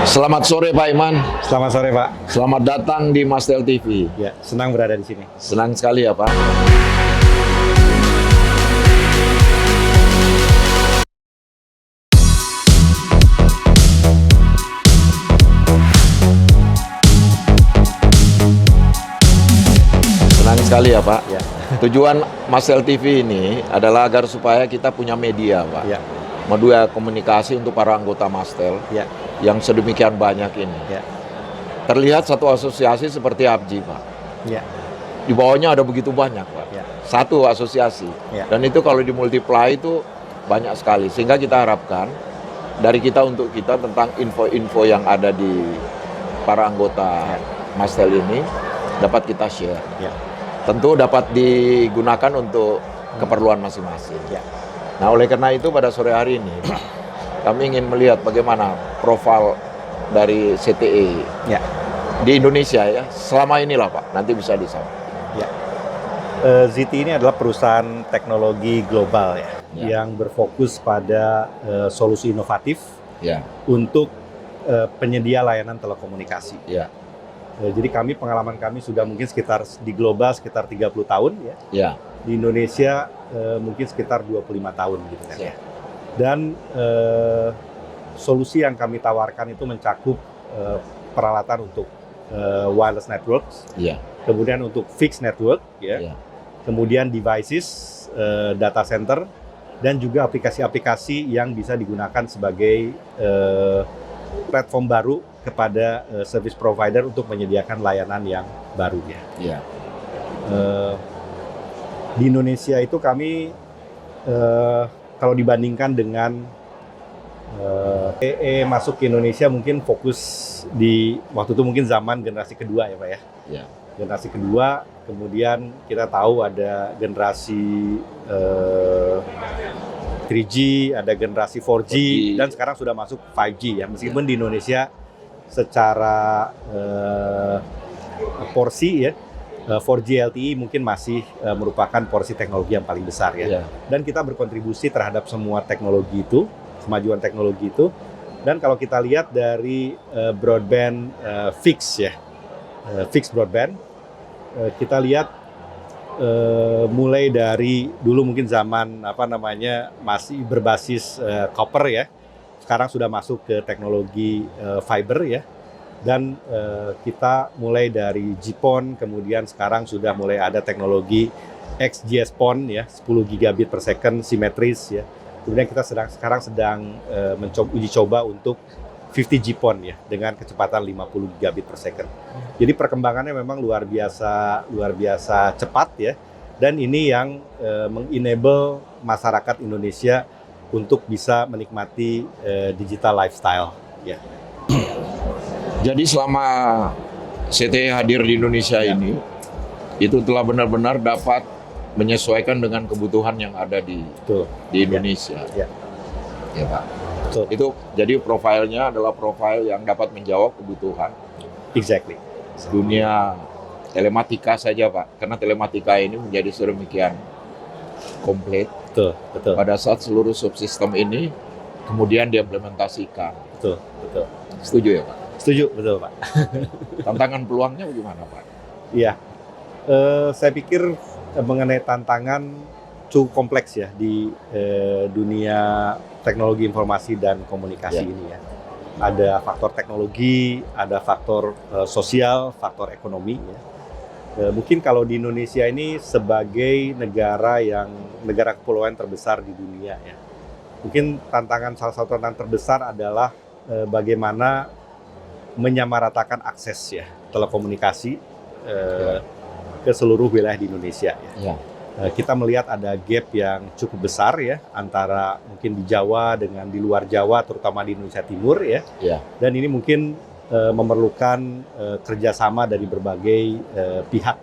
Selamat sore Pak Iman. Selamat sore Pak. Selamat datang di Mastel TV. Ya, senang berada di sini. Senang sekali ya Pak. Senang sekali ya Pak. Ya. Tujuan Mastel TV ini adalah agar supaya kita punya media Pak. Ya. Media komunikasi untuk para anggota Mastel Ya. yang sedemikian banyak ini. Ya. Terlihat satu asosiasi seperti ABJI Pak. Ya. Di bawahnya ada begitu banyak Pak. Ya. Satu asosiasi. Ya. Dan itu kalau dimultiply itu banyak sekali. Sehingga kita harapkan dari kita untuk kita tentang info-info yang ada di para anggota Mastel ini dapat kita share. Ya. Tentu dapat digunakan untuk keperluan masing-masing. Ya. Nah, oleh karena itu pada sore hari ini kami ingin melihat bagaimana profil dari CTE Ya. di Indonesia ya. Selama inilah Pak, nanti bisa disampaikan. Ya. ZTE ini adalah perusahaan teknologi global yang berfokus pada solusi inovatif Ya. untuk penyedia layanan telekomunikasi. Ya. Jadi pengalaman kami sudah mungkin di global sekitar 30 tahun ya. Ya. Di Indonesia mungkin sekitar 25 tahun gitu kan ya. Dan solusi yang kami tawarkan itu mencakup peralatan untuk wireless networks, Ya. kemudian untuk fixed network, Ya. kemudian devices, data center, dan juga aplikasi-aplikasi yang bisa digunakan sebagai platform baru kepada service provider untuk menyediakan layanan yang baru ya. Ya. Di Indonesia itu kami kalau dibandingkan dengan TE masuk ke Indonesia mungkin fokus di waktu itu mungkin zaman generasi kedua ya Pak ya. Ya. Generasi kedua, kemudian kita tahu ada generasi 3G, ada generasi 4G, dan sekarang sudah masuk 5G ya. Meskipun di Indonesia secara porsi ya, 4G LTE mungkin masih merupakan porsi teknologi yang paling besar ya. Dan kita berkontribusi terhadap semua teknologi itu, kemajuan teknologi itu. Dan kalau kita lihat dari broadband fixed ya, fixed broadband, kita lihat mulai dari dulu mungkin zaman masih berbasis copper ya, sekarang sudah masuk ke teknologi fiber ya. Dan kita mulai dari GPON, kemudian sekarang sudah mulai ada teknologi XGS-PON ya, 10 gigabit per second simetris ya. Kemudian kita sekarang sedang uji coba untuk 50 GPON ya, dengan kecepatan 50 gigabit per second. Jadi perkembangannya memang luar biasa cepat ya. Dan ini yang mengenable masyarakat Indonesia untuk bisa menikmati digital lifestyle ya. Jadi selama CTE hadir di Indonesia ini, itu telah benar-benar dapat menyesuaikan dengan kebutuhan yang ada di Indonesia. Ya. Ya Pak. Betul. Itu jadi profilnya adalah profil yang dapat menjawab kebutuhan. Exactly. Dunia telematika saja Pak, karena telematika ini menjadi sedemikian komplit. Betul. Pada saat seluruh subsistem ini kemudian diimplementasikan. Betul. Setuju ya Pak? Setuju, betul Pak. Tantangan peluangnya bagaimana Pak? Iya, saya pikir mengenai tantangan cukup kompleks ya di dunia teknologi informasi dan komunikasi ini ya. Ada faktor teknologi, ada faktor sosial, faktor ekonomi ya. Mungkin kalau di Indonesia ini sebagai negara kepulauan terbesar di dunia ya. Mungkin salah satu tantangan terbesar adalah bagaimana menyamaratakan akses ya telekomunikasi ke seluruh wilayah di Indonesia ya. Kita melihat ada gap yang cukup besar ya antara mungkin di Jawa dengan di luar Jawa, terutama di Indonesia Timur ya. Dan ini mungkin memerlukan kerjasama dari berbagai pihak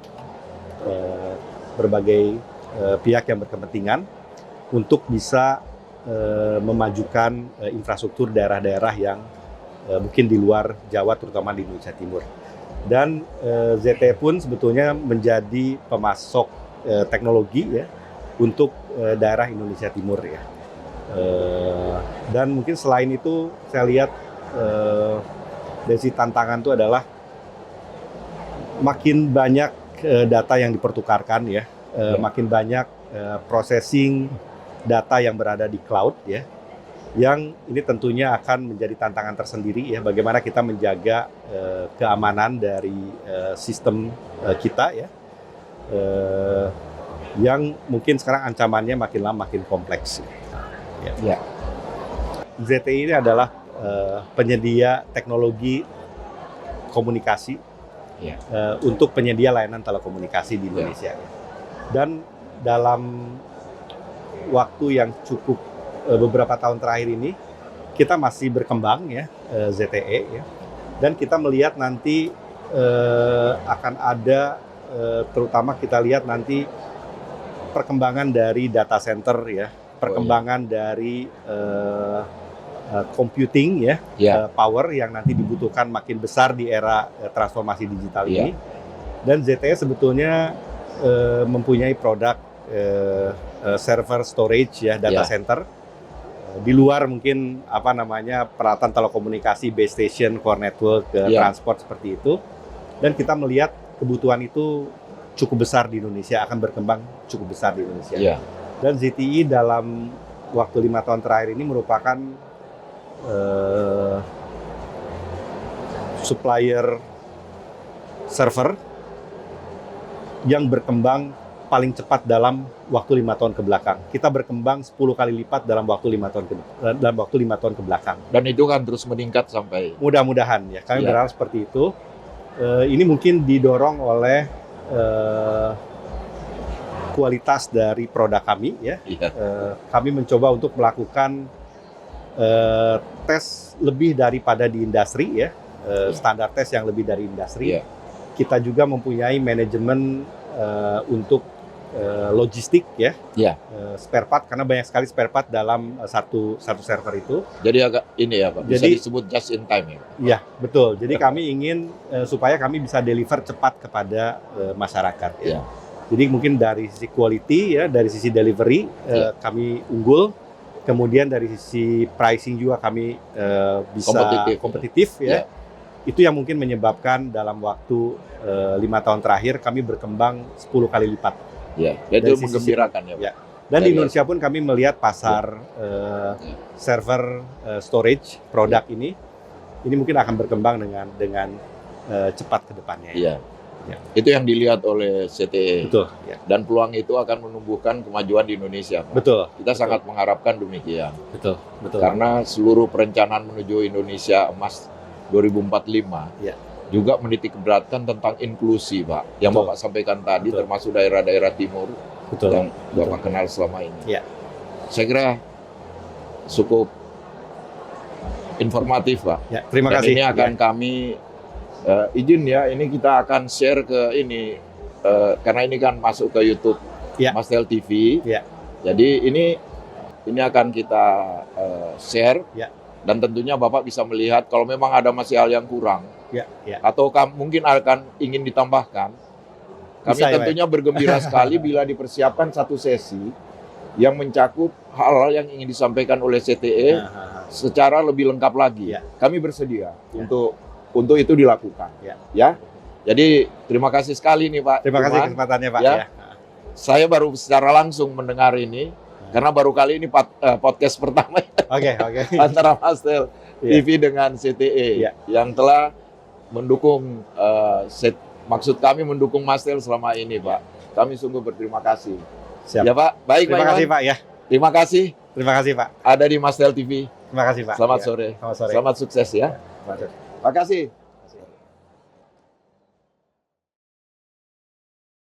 yang berkepentingan untuk bisa memajukan infrastruktur daerah-daerah yang mungkin di luar Jawa, terutama di Indonesia Timur. Dan ZTE pun sebetulnya menjadi pemasok teknologi ya untuk daerah Indonesia Timur ya. Dan mungkin selain itu saya lihat Dari sisi tantangan itu adalah makin banyak data yang dipertukarkan ya, makin banyak processing data yang berada di cloud ya, yang ini tentunya akan menjadi tantangan tersendiri ya, bagaimana kita menjaga keamanan dari sistem kita ya, yang mungkin sekarang ancamannya makin lama makin kompleks. Ya. ZTE ini adalah penyedia teknologi komunikasi untuk penyedia layanan telekomunikasi di Indonesia. Dan dalam waktu yang cukup beberapa tahun terakhir ini, kita masih berkembang ya, ZTE ya. Dan kita melihat nanti akan ada, terutama kita lihat nanti perkembangan dari data center ya, perkembangan dari computing ya, power yang nanti dibutuhkan makin besar di era transformasi digital ini. Dan ZTE sebetulnya mempunyai produk server storage ya, data center di luar mungkin peralatan telekomunikasi, base station, core network, transport seperti itu. Dan kita melihat kebutuhan itu cukup besar di Indonesia, akan berkembang cukup besar di Indonesia. Dan ZTE dalam waktu 5 tahun terakhir ini merupakan supplier server yang berkembang paling cepat dalam waktu 5 tahun ke belakang. Kita berkembang 10 kali lipat dalam waktu 5 tahun ke belakang. Dan itu kan terus meningkat sampai. Mudah-mudahan ya, kami berharap seperti itu. Ini mungkin didorong oleh kualitas dari produk kami ya. Kami mencoba untuk melakukan tes lebih daripada di industri ya, standar tes yang lebih dari industri. Kita juga mempunyai manajemen untuk logistik ya, spare part, karena banyak sekali spare part dalam satu server itu. Jadi agak ini ya Pak, bisa disebut just in time ya? Iya, betul. Jadi kami ingin supaya kami bisa deliver cepat kepada masyarakat ya. Jadi mungkin dari sisi quality ya, dari sisi delivery kami unggul. Kemudian dari sisi pricing juga kami bisa kompetitif ya. Itu yang mungkin menyebabkan dalam waktu 5 tahun terakhir kami berkembang 10 kali lipat. Dan itu menggembirakan ya Pak. Dan di Indonesia pun kami melihat pasar server storage produk ini mungkin akan berkembang dengan cepat ke depannya. Itu yang dilihat oleh CTE. Betul. Dan peluang itu akan menumbuhkan kemajuan di Indonesia. Pak. Betul. Kita sangat mengharapkan demikian. Betul. Karena seluruh perencanaan menuju Indonesia Emas 2045 juga menitik beratkan tentang inklusi, Pak. Yang Bapak sampaikan tadi, termasuk daerah-daerah timur yang Bapak kenal selama ini. Saya kira cukup informatif, Pak. Terima kasih. Ini akan kami izin ya, ini kita akan share ke ini karena ini kan masuk ke YouTube Mastel TV. Jadi ini akan kita share dan tentunya Bapak bisa melihat kalau memang ada masih hal yang kurang atau mungkin akan ingin ditambahkan. Kami tentunya bergembira sekali bila dipersiapkan satu sesi yang mencakup hal-hal yang ingin disampaikan oleh CTE secara lebih lengkap lagi. Kami bersedia untuk itu dilakukan. Jadi terima kasih sekali nih Pak. Terima kasih kesempatannya Pak. Saya baru secara langsung mendengar ini karena baru kali ini podcast pertama antara Mastel TV dengan CTE yang telah mendukung maksud kami mendukung Mastel selama ini Pak. Kami sungguh berterima kasih. Ya Pak, baik Terima kasih Pak ya. Terima kasih. Terima kasih Pak. Ada di Mastel TV. Terima kasih Pak. Selamat sore. Selamat sore. Selamat sukses ya. Terima kasih.